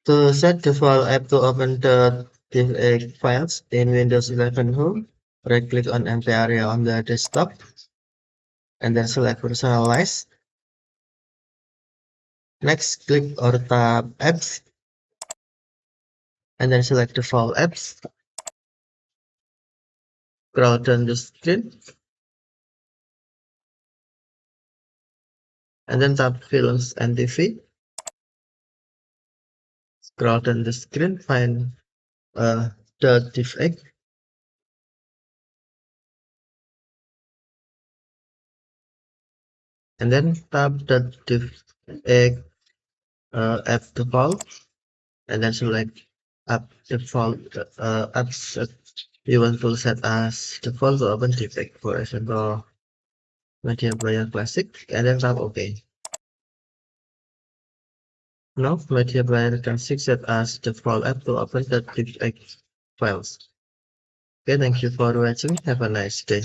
To set the file app to open the divx files in Windows 11 Home, right-click on empty area on the desktop, and then select Personalize. Next, click or tap Apps, and then select the file apps. Scroll down the screen, and then tap Films and TV. Scroll down the screen, find the divx, and then tap the divx app default, and then select app default apps that you want to set as default to open divx, for example, Media Player Classic, and then tap OK. Now, Media Player Classic set as default app to open the divx files. Okay, thank you for watching. Have a nice day.